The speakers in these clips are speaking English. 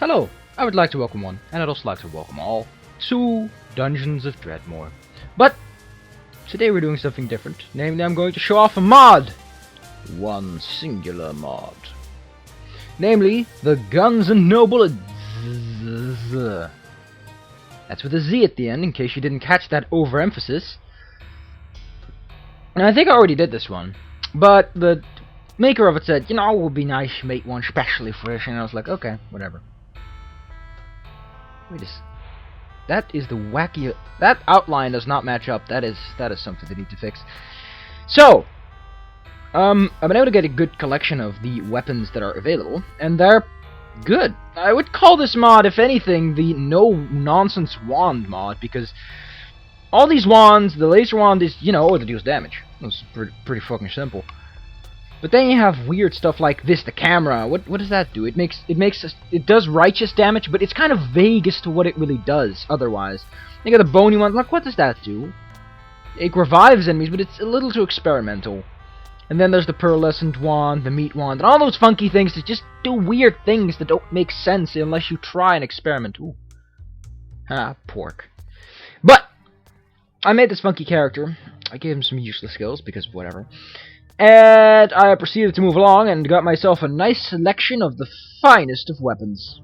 Hello, I would like to welcome one, and I'd also like to welcome all, to Dungeons of Dredmod. But, today we're doing something different, namely I'm going to show off a mod! One singular mod. Namely, the Gunz and No Bulletz. That's with a Z at the end, in case you didn't catch that overemphasis. And I think I already did this one, but the maker of it said, you know, it would be nice to make one specially for this, and I was like, okay, whatever. Wait a that is the wacky... That outline does not match up. That is something they need to fix. So, I've been able to get a good collection of the weapons that are available, and they're good. I would call this mod, if anything, the no-nonsense wand mod, because all these wands, the laser wand is, you know, it deals damage. It's pretty fucking simple. But then you have weird stuff like this, the camera. What does that do? It does righteous damage, but it's kind of vague as to what it really does otherwise. You got the bony one, like what does that do? It revives enemies, but it's a little too experimental. And then there's the pearlescent wand, the meat wand, and all those funky things that just do weird things that don't make sense unless you try and experiment. Ooh. Ah, pork. But I made this funky character. I gave him some useless skills because whatever. And I proceeded to move along and got myself a nice selection of the finest of weapons.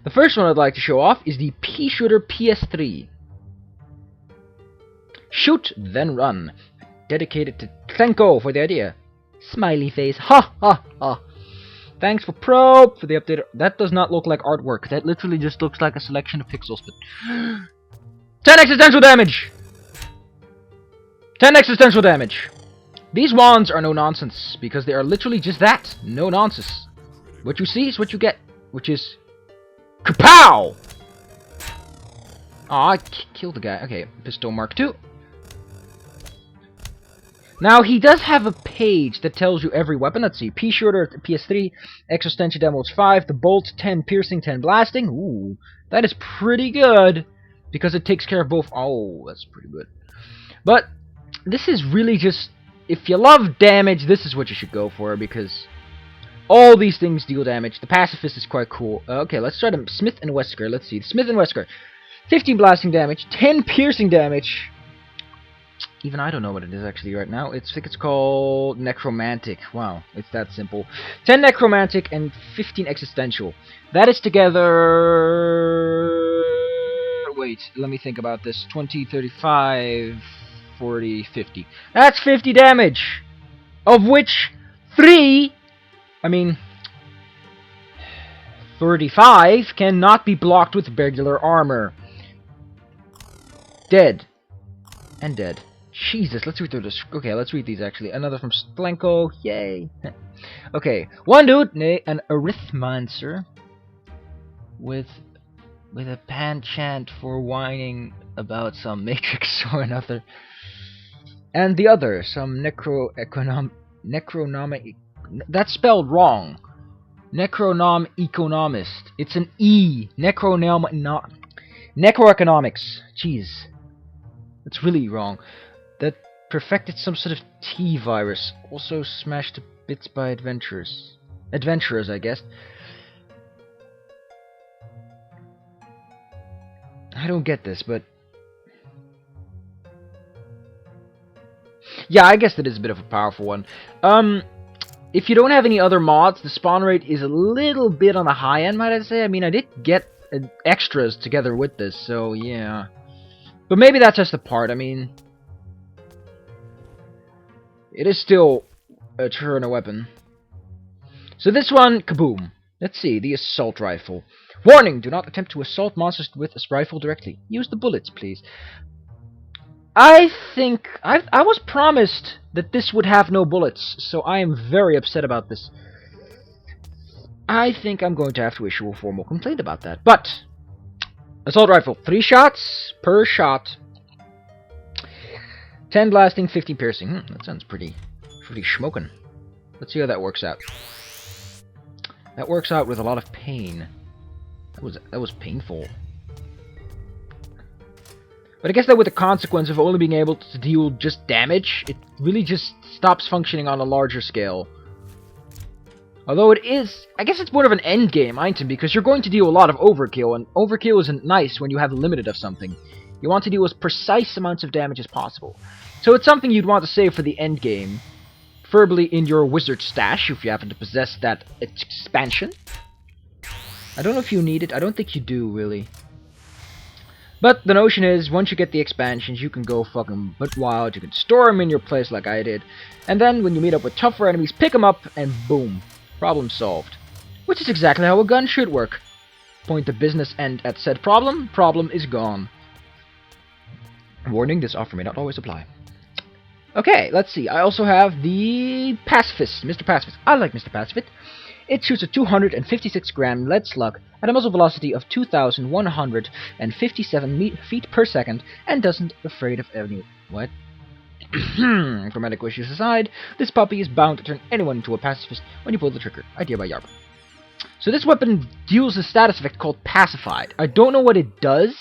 The first one I'd like to show off is the pea shooter PS3. Shoot, then run. Dedicated to Tlenko for the idea. Smiley face. Ha ha ha. Thanks for Probe for the update. That does not look like artwork. That literally just looks like a selection of pixels. But 10 existential damage! 10 existential damage! These wands are no nonsense, because they are literally just that, no nonsense. What you see is what you get, which is... Kapow! Aw, I killed the guy. Okay, pistol mark 2. Now, he does have a page that tells you every weapon. Let's see, pea shooter, PS3, exostension demos 5, the bolt, 10 piercing, 10 blasting. Ooh, that is pretty good, because it takes care of both. Oh, that's pretty good. But, this is really just... If you love damage, this is what you should go for, because all these things deal damage. The pacifist is quite cool. Okay, let's try the Smith & Wessker. Let's see. Smith & Wessker. 15 blasting damage, 10 piercing damage. Even I don't know what it is actually right now. I think it's called Necromantic. Wow, it's that simple. 10 Necromantic and 15 Existential. That is together... Wait, let me think about this. 20, 35... 40, 50. That's 50 damage! Of which 35 cannot be blocked with regular armor. Dead. And dead. Jesus, let's read through this. Okay, let's read these actually. Another from Stlenko. Yay. Okay. One dude, an arithmancer with a penchant for whining about some matrix or another. And the other, some necronomic... That's spelled wrong. Necronom-economist. It's an E. Necroeconomics. Jeez. That's really wrong. That perfected some sort of T-virus. Also smashed to bits by adventurers. Adventurers, I guess. I don't get this, but... Yeah, I guess that is a bit of a powerful one. If you don't have any other mods, the spawn rate is a little bit on the high end, might I say. I mean, I did get extras together with this, so yeah. But maybe that's just the part. I mean, it is still a turn a weapon. So this one, kaboom. Let's see, the assault rifle. Warning, do not attempt to assault monsters with a rifle directly. Use the bullets, please. I think... I was promised that this would have no bullets, so I am very upset about this. I think I'm going to have to issue a formal complaint about that. But, assault rifle, 3 shots per shot. 10 blasting, 50 piercing. That sounds pretty schmokin'. Let's see how that works out. That works out with a lot of pain. That was painful. But I guess that with the consequence of only being able to deal just damage, it really just stops functioning on a larger scale. Although it is, I guess it's more of an end game item because you're going to deal a lot of overkill, and overkill isn't nice when you have limited of something. You want to deal as precise amounts of damage as possible. So it's something you'd want to save for the end game, preferably in your wizard stash if you happen to possess that expansion. I don't know if you need it, I don't think you do really. But the notion is, once you get the expansions, you can go fucking butt wild, you can store them in your place like I did, and then when you meet up with tougher enemies, pick them up, and boom. Problem solved. Which is exactly how a gun should work. Point the business end at said problem, problem is gone. Warning, this offer may not always apply. Okay, let's see. I also have the Pacifist, Mr. Pacifist. I like Mr. Pacifist. It shoots a 256 gram lead slug at a muzzle velocity of 2,157 feet per second and doesn't afraid of any... What? Grammatical issues aside, this puppy is bound to turn anyone into a pacifist when you pull the trigger. Idea by Yarp. So this weapon deals a status effect called Pacified. I don't know what it does.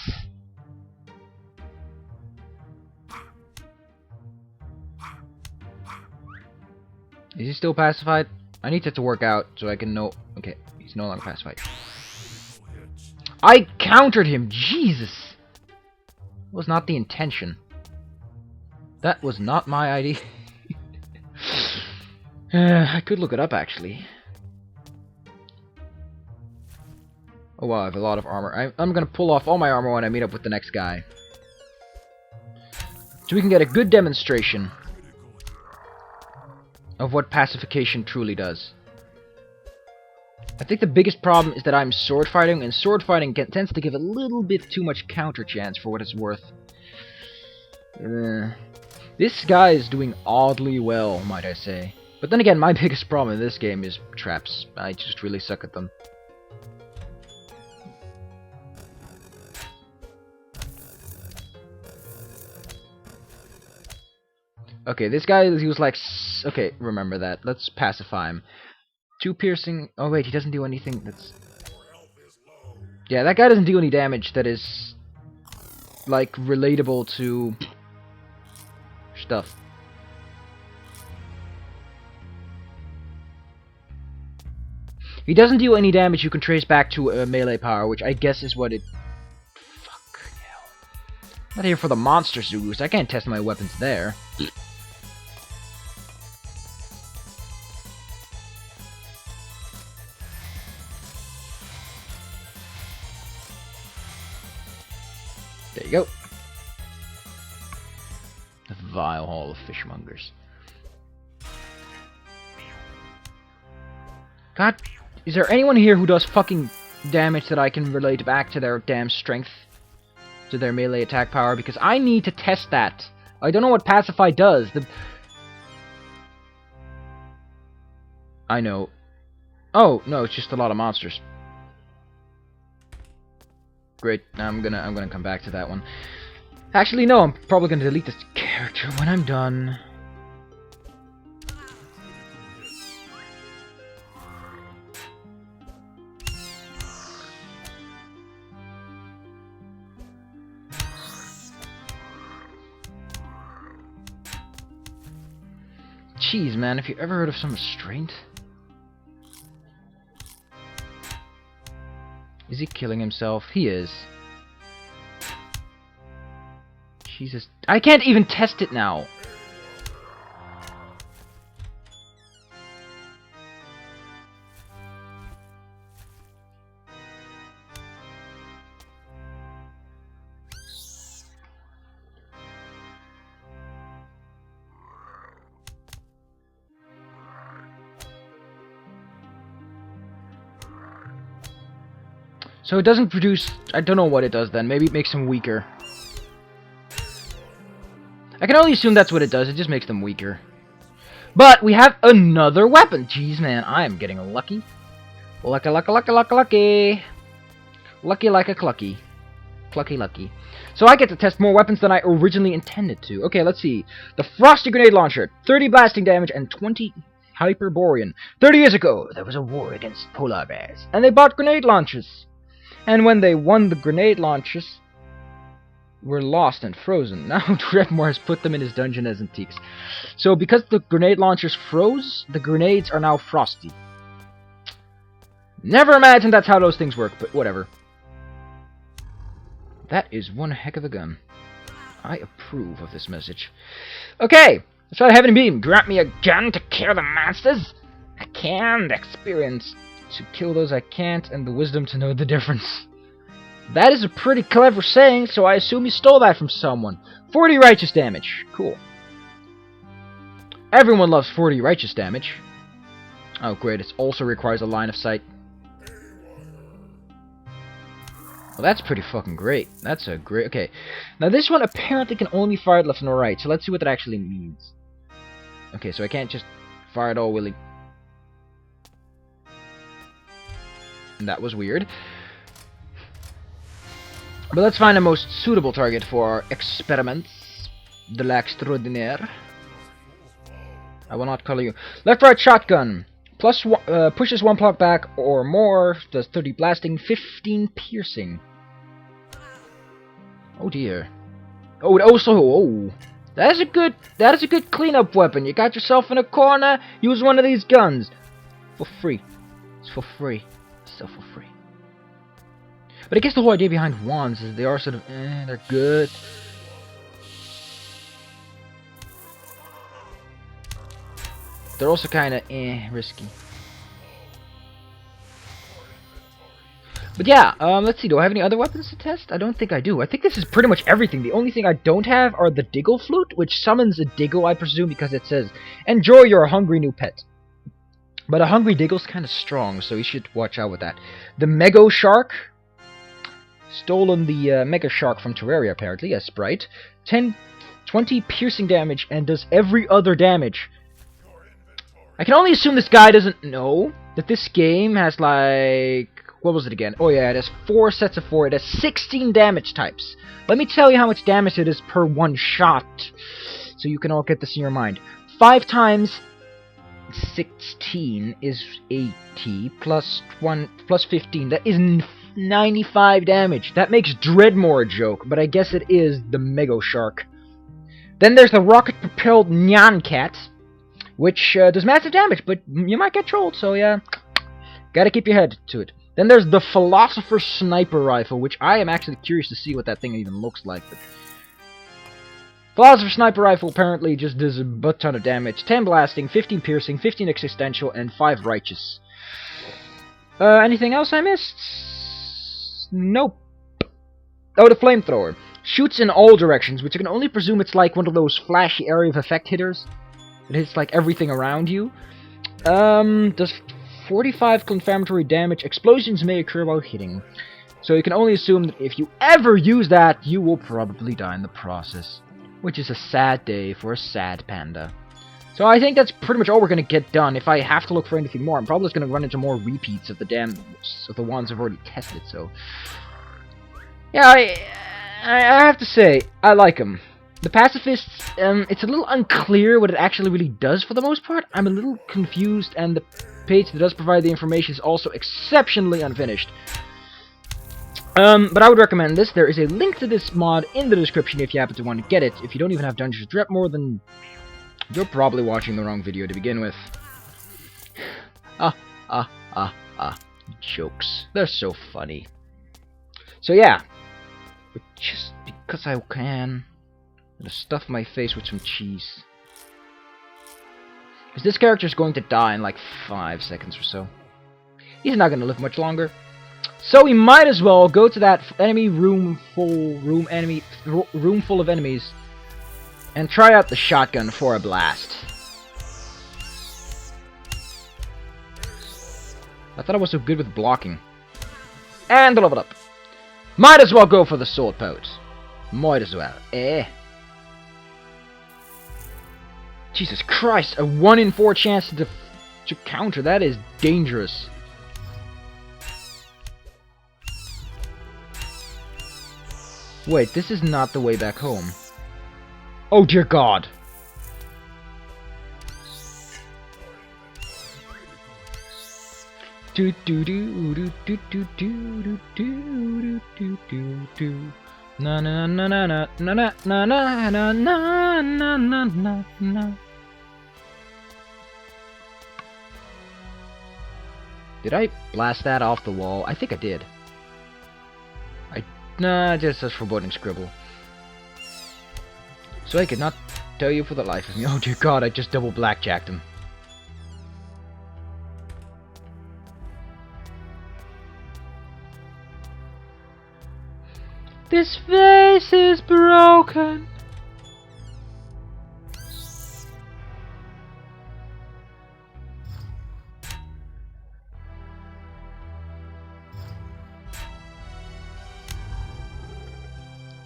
Is he still pacified? I need it to work out so I can know... Okay, he's no longer pacified. I countered him! Jesus! That was not the intention. That was not my idea. I could look it up, actually. Oh wow, I have a lot of armor. I'm gonna pull off all my armor when I meet up with the next guy. So we can get a good demonstration of what pacification truly does. I think the biggest problem is that I'm sword fighting, and sword fighting tends to give a little bit too much counter chance for what it's worth. This guy is doing oddly well, might I say. But then again, my biggest problem in this game is traps. I just really suck at them. Okay, this guy, he was like... Okay, remember that. Let's pacify him. 2 piercing... Oh wait, he doesn't do anything that's... Yeah, that guy doesn't do any damage that is... like, relatable to... stuff. He doesn't do any damage you can trace back to a melee power, which I guess is what it... Fuck hell. I'm not here for the monster zoos. I can't test my weapons there. There you go. The vile hall of fishmongers. God, is there anyone here who does fucking damage that I can relate back to their damn strength? To their melee attack power? Because I need to test that. I don't know what Pacify does. I know. Oh, no, it's just a lot of monsters. Great, I'm gonna come back to that one. Actually, no, I'm probably gonna delete this character when I'm done. Jeez, man, have you ever heard of some restraint? Is he killing himself? He is. Jesus. I can't even test it now! So it doesn't produce... I don't know what it does then. Maybe it makes them weaker. I can only assume that's what it does. It just makes them weaker. But we have another weapon. Jeez, man. I am getting lucky. Lucky, lucky, lucky, lucky, lucky. Lucky like a clucky. Clucky lucky. So I get to test more weapons than I originally intended to. Okay, let's see. The Frosty Grenade Launcher. 30 blasting damage and 20 Hyperborean. 30 years ago, there was a war against polar bears. And they bought grenade launchers. And when they won, the grenade launchers were lost and frozen. Now Dredmod has put them in his dungeon as antiques. So because the grenade launchers froze, the grenades are now frosty. Never imagined that's how those things work, but whatever. That is one heck of a gun. I approve of this message. Okay, let's try the Heavenly Beam. Grant me a gun to kill the monsters I can, the experience to kill those I can't, and the wisdom to know the difference. That is a pretty clever saying, so I assume you stole that from someone. 40 righteous damage. Cool. Everyone loves 40 righteous damage. Oh great, it also requires a line of sight. Well, that's pretty fucking great. That's a great... Okay. Now this one apparently can only be fired left and right, so let's see what that actually means. Okay, so I can't just fire it all willy. And that was weird. But let's find the most suitable target for our experiments. De l'extraordinaire. I will not color you. Left-right shotgun. Plus pushes 1 block back or more. Does 30 blasting, 15 piercing. Oh dear. Oh, it also... Oh. That is a good cleanup weapon. You got yourself in a corner. Use one of these guns. For free. It's for free. Still for free. But I guess the whole idea behind wands is they are sort of, they're good. They're also kind of, risky. But yeah, let's see, do I have any other weapons to test? I don't think I do. I think this is pretty much everything. The only thing I don't have are the Diggle Flute, which summons a Diggle, I presume, because it says, enjoy your hungry new pet. But a hungry Diggle's kind of strong, so you should watch out with that. The Mego Shark. Stolen the Mega Shark from Terraria, apparently, as Sprite. 20 piercing damage, and does every other damage. I can only assume this guy doesn't know that this game has, like... What was it again? Oh yeah, it has 4 sets of 4. It has 16 damage types. Let me tell you how much damage it is per one shot, so you can all get this in your mind. 5 times 16 is 80, plus 15. That is 95 damage. That makes Dredmod a joke, but I guess it is the Mega Shark. Then there's the rocket-propelled Nyan Cat, which does massive damage, but you might get trolled, so yeah, gotta keep your head to it. Then there's the Philosopher's Sniper Rifle, which I am actually curious to see what that thing even looks like. But Philosopher's Sniper Rifle apparently just does a butt ton of damage. 10 blasting, 15 piercing, 15 existential, and 5 righteous. Anything else I missed? Nope. Oh, the Flamethrower. Shoots in all directions, which I can only presume it's like one of those flashy area of effect hitters. It hits like everything around you. Does 45 confirmatory damage. Explosions may occur while hitting. So you can only assume that if you ever use that, you will probably die in the process. Which is a sad day for a sad panda. So I think that's pretty much all we're going to get done. If I have to look for anything more, I'm probably just going to run into more repeats of the ones I've already tested, so... Yeah, I have to say, I like them. The pacifists, it's a little unclear what it actually really does for the most part. I'm a little confused, and the page that does provide the information is also exceptionally unfinished. But I would recommend this. There is a link to this mod in the description if you happen to want to get it. If you don't even have Dungeons & Dredmod, then you're probably watching the wrong video to begin with. Jokes. They're so funny. So yeah. But just because I can, I'm gonna stuff my face with some cheese. Because this character is going to die in like 5 seconds or so. He's not gonna live much longer. So we might as well go to that enemy room full of enemies and try out the shotgun for a blast. I thought I was so good with blocking. And level up. Might as well go for the sword pout. Might as well, eh? Jesus Christ, a 1 in 4 chance to counter. That is dangerous. Wait, this is not the way back home. Oh dear God. Do do do do do do do do do do do do. Na na na na na na na na na na na na na na. Did I blast that off the wall? I think I did. Nah, just as foreboding scribble. So I could not tell you for the life of me. Oh dear God, I just double blackjacked him. This vase is broken.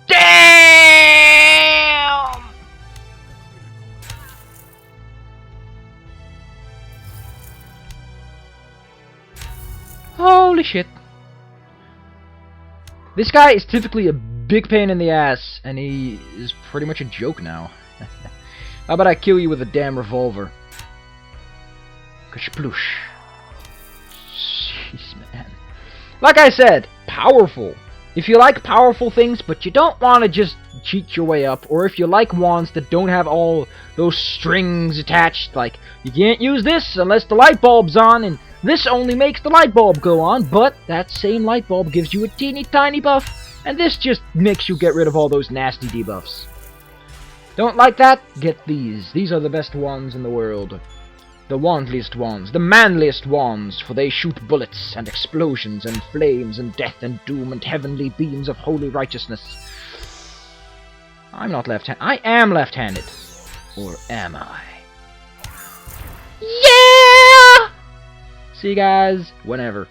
Damn! Holy shit. This guy is typically a big pain in the ass, and he is pretty much a joke now. How about I kill you with a damn revolver? Kashploosh. Jeez, man. Like I said, powerful. If you like powerful things, but you don't want to just cheat your way up, or if you like wands that don't have all those strings attached, like, you can't use this unless the light bulb's on, and this only makes the light bulb go on, but that same light bulb gives you a teeny tiny buff, and this just makes you get rid of all those nasty debuffs. Don't like that? Get these. These are the best wands in the world. The wandliest wands, the manliest wands, for they shoot bullets, and explosions, and flames, and death, and doom, and heavenly beams of holy righteousness. I'm not left-handed. I am left-handed. Or am I? Yeah! See you guys whenever.